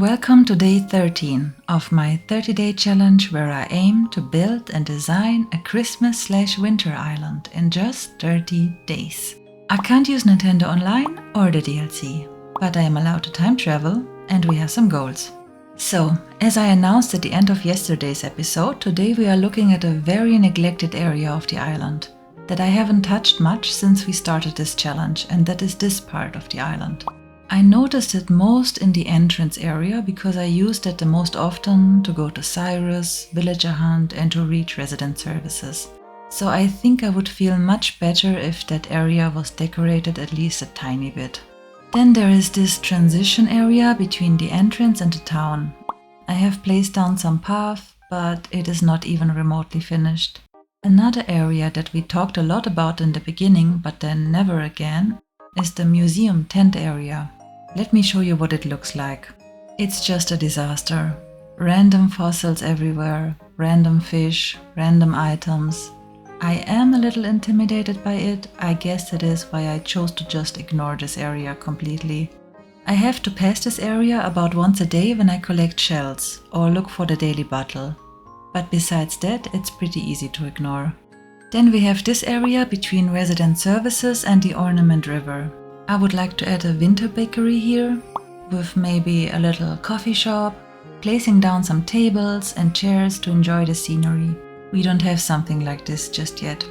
Welcome to day 13 of my 30-day challenge where I aim to build and design a Christmas/winter island in just 30 days. I can't use Nintendo Online or the DLC, but I am allowed to time travel and we have some goals. So, as I announced at the end of yesterday's episode, today we are looking at a very neglected area of the island that I haven't touched much since we started this challenge, and that is this part of the island. I noticed it most in the entrance area because I used it the most often to go to Cyrus, villager hunt and to reach resident services. So I think I would feel much better if that area was decorated at least a tiny bit. Then there is this transition area between the entrance and the town. I have placed down some path, but it is not even remotely finished. Another area that we talked a lot about in the beginning, but then never again, is the museum tent area. Let me show you what it looks like. It's just a disaster. Random fossils everywhere, random fish, random items. I am a little intimidated by it. I guess that is why I chose to just ignore this area completely. I have to pass this area about once a day when I collect shells or look for the daily bottle. But besides that, it's pretty easy to ignore. Then we have this area between resident services and the Ornament River. I would like to add a winter bakery here, with maybe a little coffee shop, placing down some tables and chairs to enjoy the scenery. We don't have something like this just yet.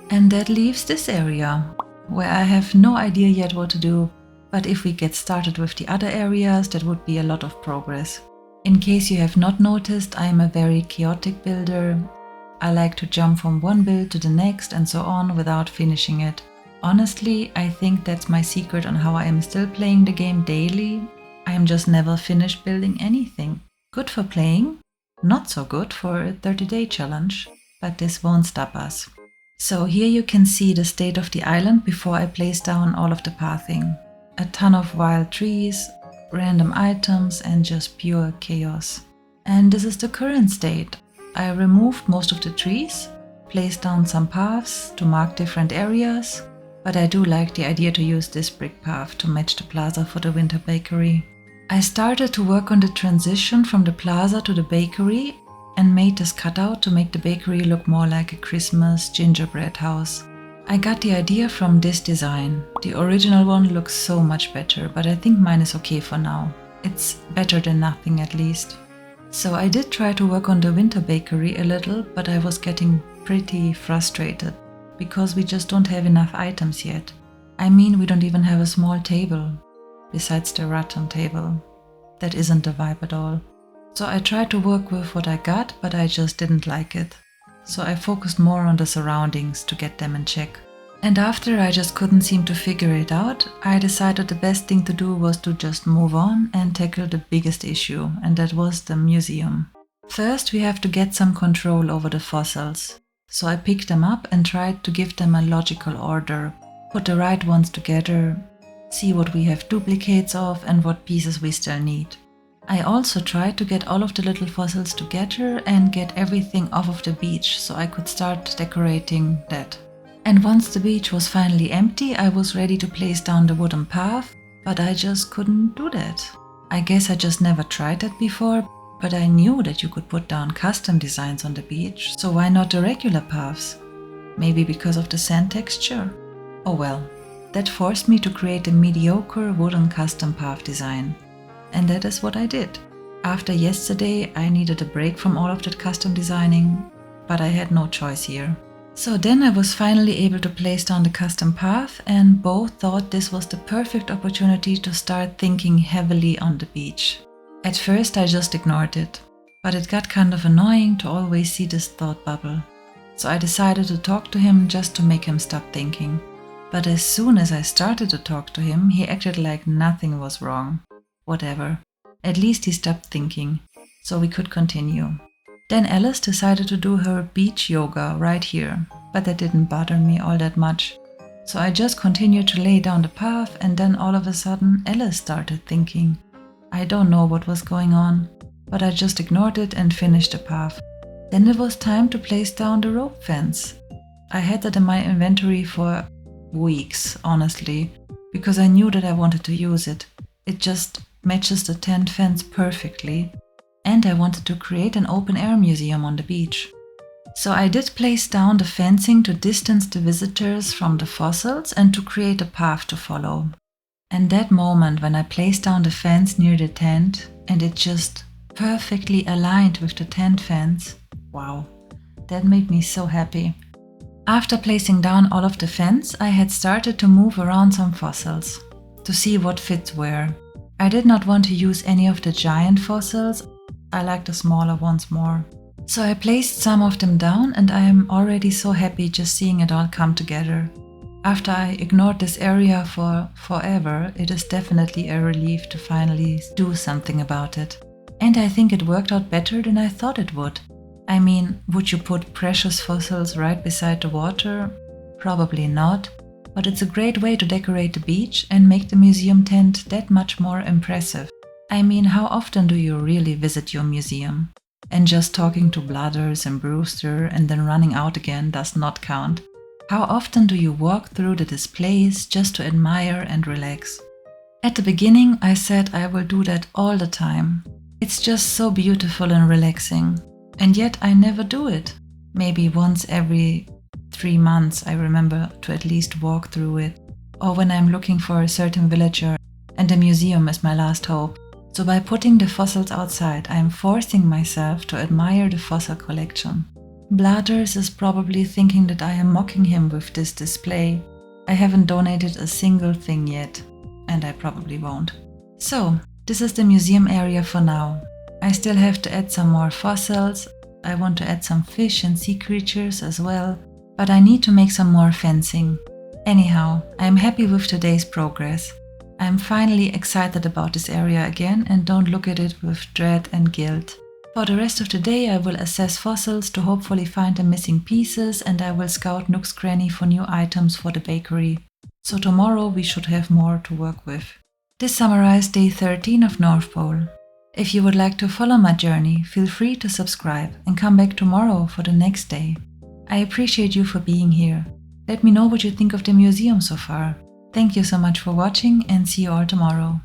And that leaves this area, where I have no idea yet what to do, but if we get started with the other areas, that would be a lot of progress. In case you have not noticed, I am a very chaotic builder. I like to jump from one build to the next and so on without finishing it. Honestly, I think that's my secret on how I am still playing the game daily. I am just never finished building anything. Good for playing, not so good for a 30-day challenge, but this won't stop us. So here you can see the state of the island before I place down all of the pathing. A ton of wild trees, random items and just pure chaos. And this is the current state. I removed most of the trees, placed down some paths to mark different areas, but I do like the idea to use this brick path to match the plaza for the winter bakery. I started to work on the transition from the plaza to the bakery and made this cutout to make the bakery look more like a Christmas gingerbread house. I got the idea from this design. The original one looks so much better, but I think mine is okay for now. It's better than nothing at least. So I did try to work on the winter bakery a little, but I was getting pretty frustrated because we just don't have enough items yet. I mean, we don't even have a small table, besides the rattan table. That isn't the vibe at all. So I tried to work with what I got, but I just didn't like it. So I focused more on the surroundings to get them in check. And after I just couldn't seem to figure it out, I decided the best thing to do was to just move on and tackle the biggest issue, and that was the museum. First, we have to get some control over the fossils. So I picked them up and tried to give them a logical order, put the right ones together, see what we have duplicates of and what pieces we still need. I also tried to get all of the little fossils together and get everything off of the beach so I could start decorating that. And once the beach was finally empty, I was ready to place down the wooden path, but I just couldn't do that. I guess I just never tried that before, but I knew that you could put down custom designs on the beach, so why not the regular paths? Maybe because of the sand texture? Oh well, that forced me to create a mediocre wooden custom path design. And that is what I did. After yesterday, I needed a break from all of that custom designing, but I had no choice here. So then I was finally able to place down the custom path, and both thought this was the perfect opportunity to start thinking heavily on the beach. At first I just ignored it, but it got kind of annoying to always see this thought bubble. So I decided to talk to him just to make him stop thinking. But as soon as I started to talk to him, he acted like nothing was wrong. Whatever. At least he stopped thinking, so we could continue. Then Alice decided to do her beach yoga right here, but that didn't bother me all that much. So I just continued to lay down the path, and then all of a sudden Alice started thinking. I don't know what was going on, but I just ignored it and finished the path. Then it was time to place down the rope fence. I had that in my inventory for weeks, honestly, because I knew that I wanted to use it. It just matches the tent fence perfectly, and I wanted to create an open-air museum on the beach. So I did place down the fencing to distance the visitors from the fossils and to create a path to follow. And that moment when I placed down the fence near the tent and it just perfectly aligned with the tent fence, wow, that made me so happy. After placing down all of the fence, I had started to move around some fossils to see what fits where. I did not want to use any of the giant fossils, I like the smaller ones more. So I placed some of them down and I am already so happy just seeing it all come together. After I ignored this area for forever, it is definitely a relief to finally do something about it. And I think it worked out better than I thought it would. I mean, would you put precious fossils right beside the water? Probably not, but it's a great way to decorate the beach and make the museum tent that much more impressive. I mean, how often do you really visit your museum? And just talking to Blathers and Brewster and then running out again does not count. How often do you walk through the displays just to admire and relax? At the beginning, I said I will do that all the time. It's just so beautiful and relaxing. And yet I never do it. Maybe once every 3 months I remember to at least walk through it. Or when I'm looking for a certain villager and the museum is my last hope. So by putting the fossils outside, I am forcing myself to admire the fossil collection. Blathers is probably thinking that I am mocking him with this display. I haven't donated a single thing yet, and I probably won't. So, this is the museum area for now. I still have to add some more fossils, I want to add some fish and sea creatures as well, but I need to make some more fencing. Anyhow, I am happy with today's progress. I am finally excited about this area again and don't look at it with dread and guilt. For the rest of the day I will assess fossils to hopefully find the missing pieces and I will scout Nook's Cranny for new items for the bakery. So tomorrow we should have more to work with. This summarized day 13 of North Pole. If you would like to follow my journey, feel free to subscribe and come back tomorrow for the next day. I appreciate you for being here. Let me know what you think of the museum so far. Thank you so much for watching and see you all tomorrow.